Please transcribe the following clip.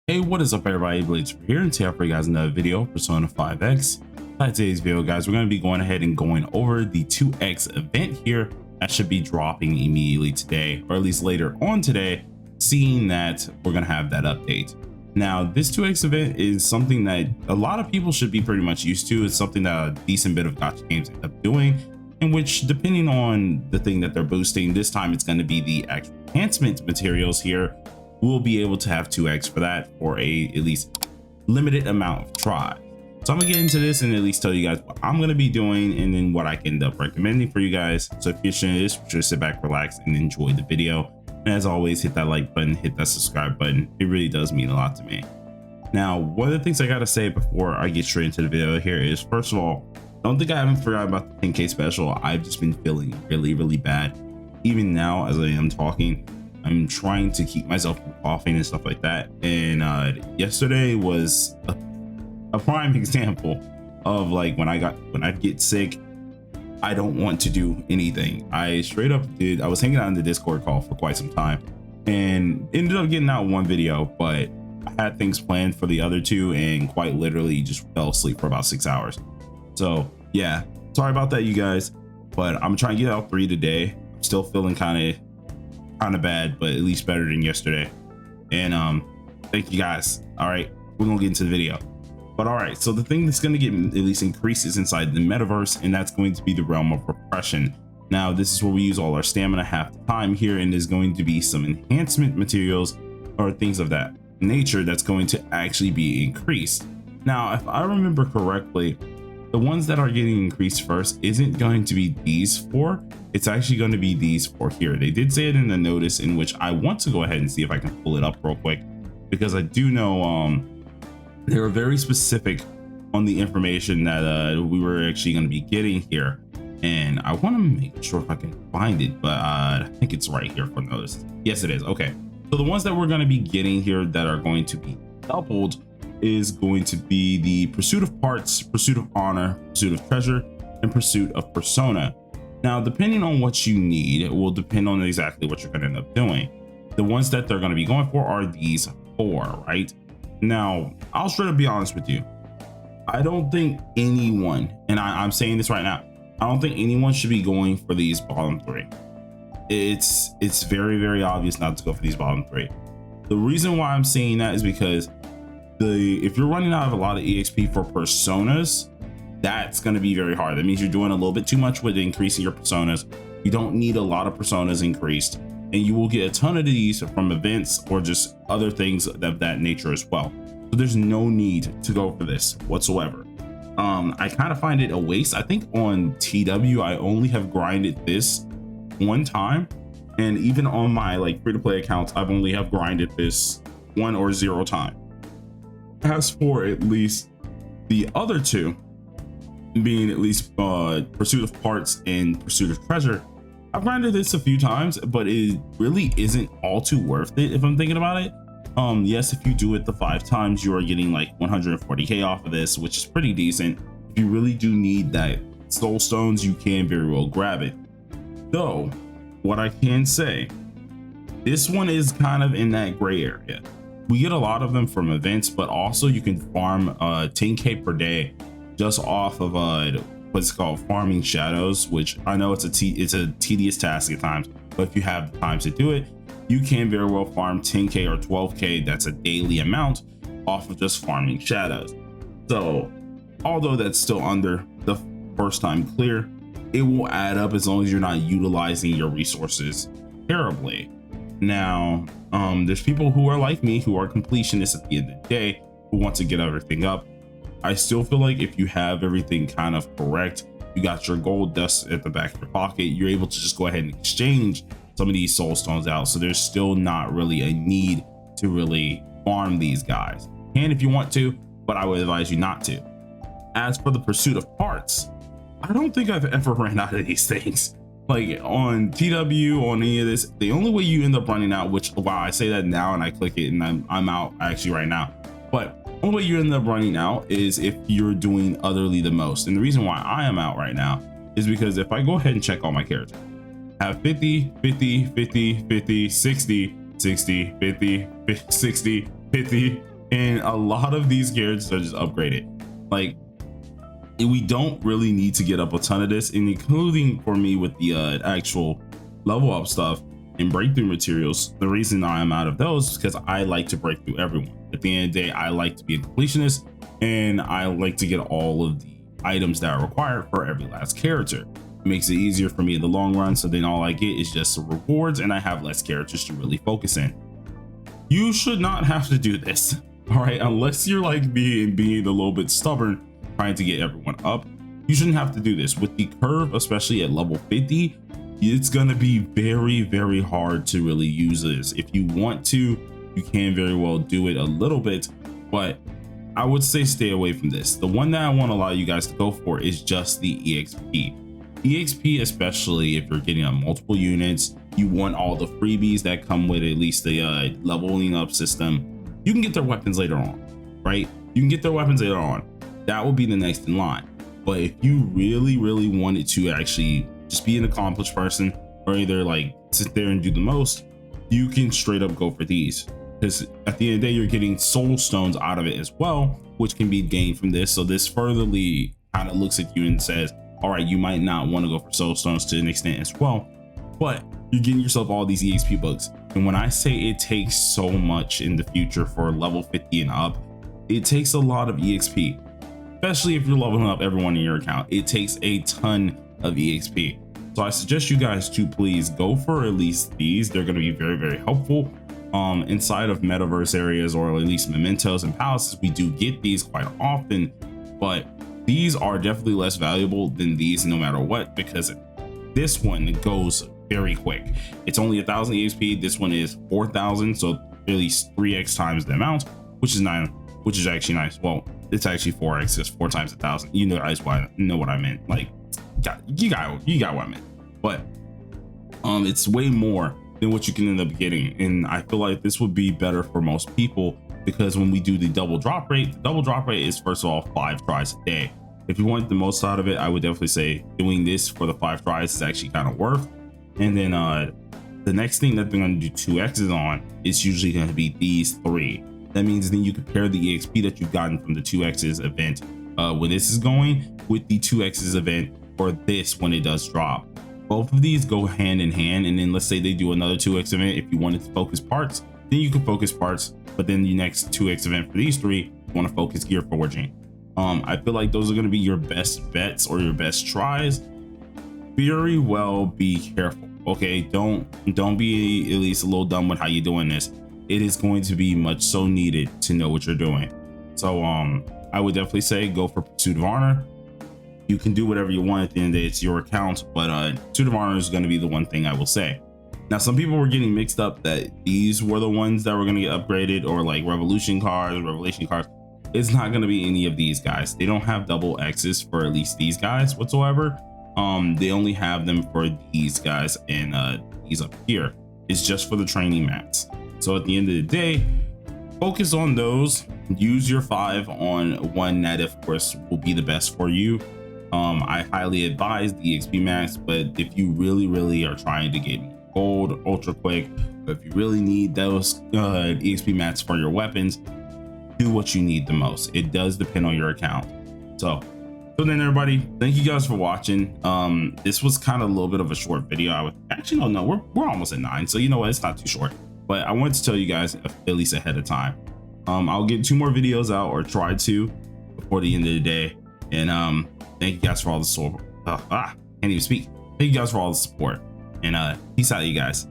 Hey, what is up everybody? Blades here, and today I for you guys another video, Persona 5X. In today's video, guys, we're going to be going ahead and going over the 2X event here that should be dropping immediately today, or at least later on today, seeing that we're going to have that update. Now, this 2X event is something that a lot of people should be pretty much used to. It's something that a decent bit of gacha games end up doing, in which, depending on the thing that they're boosting, this time it's going to be the actual enhancement materials here. We'll be able to have 2X for that for a at least limited amount of tries. So I'm gonna get into this and at least tell you guys what I'm gonna be doing and then what I can end up recommending for you guys. So if you're interested in this, just sit back, relax, and enjoy the video. And as always, hit that like button, hit that subscribe button. It really does mean a lot to me. Now, one of the things I gotta say before I get straight into the video here is, first of all, don't think I haven't forgotten about the 10K special. I've just been feeling really bad. Even now, as I am talking, I'm trying to keep myself from coughing and stuff like that. And yesterday was a prime example of like when I get sick, I don't want to do anything. I straight up I was hanging out in the Discord call for quite some time and ended up getting out one video, but I had things planned for the other two and quite literally just fell asleep for about 6 hours. So yeah, sorry about that, you guys, but I'm trying to get out 3 today. I'm still feeling kind of bad, but at least better than yesterday. And thank you guys. All right, we're gonna get into the video. But all right, so the thing that's going to get at least increases inside the metaverse, and that's going to be the realm of repression. Now, this is where we use all our stamina half the time here, and there's going to be some enhancement materials or things of that nature that's going to actually be increased. Now, if I remember correctly, the ones that are getting increased first isn't going to be these 4. It's actually going to be these 4 here. They did say it in the notice, in which I want to go ahead and see if I can pull it up real quick, because I do know they were very specific on the information that we were actually going to be getting here, and I want to make sure if I can find it, but I think it's right here for notice. Yes, it is. Okay, so the ones that we're going to be getting here that are going to be doubled is going to be the Pursuit of Parts, Pursuit of Honor, Pursuit of Treasure, and Pursuit of Persona. Now, depending on what you need, it will depend on exactly what you're going to end up doing. The ones that they're going to be going for are these 4, right? Now, I'll straight up be honest with you. I don't think anyone, and I'm saying this right now, I don't think anyone should be going for these bottom 3. It's very obvious not to go for these bottom 3. The reason why I'm saying that is because if you're running out of a lot of EXP for personas, that's going to be very hard. That means you're doing a little bit too much with increasing your personas. You don't need a lot of personas increased, and you will get a ton of these from events or just other things of that nature as well. So there's no need to go for this whatsoever. I kind of find it a waste. I think on TW I only have grinded this one time, and even on my like free-to-play accounts I've only have grinded this 1 or 0 time. As for at least the other 2, being at least Pursuit of Parts and Pursuit of Treasure, I've grinded this a few times, but it really isn't all too worth it if I'm thinking about it. Yes, if you do it the 5 times, you are getting like 140k off of this, which is pretty decent. If you really do need that soul stones, you can very well grab it. Though, what I can say, this one is kind of in that gray area. We get a lot of them from events, but also you can farm 10k per day just off of what's called farming shadows, which I know it's a tedious task at times, but if you have the time to do it, you can very well farm 10k or 12k. That's a daily amount off of just farming shadows. So although that's still under the first time clear, it will add up as long as you're not utilizing your resources terribly. Now, there's people who are like me, who are completionists at the end of the day, who want to get everything up. I still feel like if you have everything kind of correct, you got your gold dust at the back of your pocket, you're able to just go ahead and exchange some of these soul stones out. So there's still not really a need to really farm these guys. And if you want to, but I would advise you not to. As for the Pursuit of Parts, I don't think I've ever ran out of these things. Like on TW, on any of this, the only way you end up running out, which, wow, I say that now and I click it and I'm out actually right now, but the only way you end up running out is if you're doing otherly the most. And the reason why I am out right now is because if I go ahead and check all my characters, I have 50, 50, 50, 50, 60, 60, 50, 50, 60, 50, and a lot of these characters are just upgraded. Like, we don't really need to get up a ton of this, and including for me with the actual level up stuff and breakthrough materials. The reason I'm out of those is because I like to break through everyone. At the end of the day, I like to be a completionist, and I like to get all of the items that are required for every last character. It makes it easier for me in the long run, so then all I get is just the rewards, and I have less characters to really focus in. You should not have to do this, all right? Unless you're like being a little bit stubborn, trying to get everyone up. You shouldn't have to do this. With the curve, especially at level 50, it's going to be very, very hard to really use this. If you want to, you can very well do it a little bit, but I would say stay away from this. The one that I want to allow you guys to go for is just the EXP. EXP, especially if you're getting on multiple units, you want all the freebies that come with at least the leveling up system. You can get their weapons later on, right? You can get their weapons later on. That will be the next in line. But if you really, really wanted to actually just be an accomplished person, or either like sit there and do the most, you can straight up go for these. Because at the end of the day, you're getting soul stones out of it as well, which can be gained from this. So this furtherly kind of looks at you and says, all right, you might not want to go for soul stones to an extent as well, but you're getting yourself all these EXP bugs. And when I say it takes so much in the future for level 50 and up, it takes a lot of EXP. Especially if you're leveling up everyone in your account, it takes a ton of EXP. So I suggest you guys to please go for at least these. They're going to be very, very helpful inside of metaverse areas, or at least mementos and palaces. We do get these quite often, but these are definitely less valuable than these no matter what, because this one goes very quick. It's only 1,000 EXP. This one is 4,000, so at least 3x times the amount, which is actually nice. Well, it's actually 4x, it's 4 times 1,000. You know, know what I meant. Like, you got what I meant. But it's way more than what you can end up getting, and I feel like this would be better for most people, because when we do the double drop rate, the double drop rate is, first of all, 5 tries a day. If you want the most out of it, I would definitely say doing this for the 5 tries is actually kind of worth. And then the next thing that they're going to do 2x's on is usually going to be these 3. That means then you compare the EXP that you've gotten from the 2x's event when this is going with the 2x's event for this when it does drop. Both of these go hand in hand, and then let's say they do another 2x event. If you wanted to focus parts, then you can focus parts, but then the next 2x event for these 3, you want to focus gear forging. I feel like those are going to be your best bets or your best tries. Very well be careful, okay? Don't be at least a little dumb with how you're doing this. It is going to be much so needed to know what you're doing. So I would definitely say go for Pursuit of Honor. You can do whatever you want at the end of the day, it's your account, but Pursuit of Honor is going to be the one thing I will say. Now, some people were getting mixed up that these were the ones that were going to get upgraded, or like revelation cards. It's not going to be any of these guys. They don't have double X's for at least these guys whatsoever. They only have them for these guys and these up here. It's just for the training mats. So at the end of the day, focus on those. Use your 5 on one that, of course, will be the best for you. I highly advise the EXP max, but if you really are trying to get gold ultra quick, or if you really need those EXP mats for your weapons, do what you need the most. It does depend on your account. So then, everybody, thank you guys for watching. This was kind of a little bit of a short video. I would actually no, we're almost at 9, so you know what, it's not too short, but I wanted to tell you guys at least ahead of time. I'll get 2 more videos out, or try to, before the end of the day. And thank you guys for all the support. Can't even speak. Thank you guys for all the support, and peace out, you guys.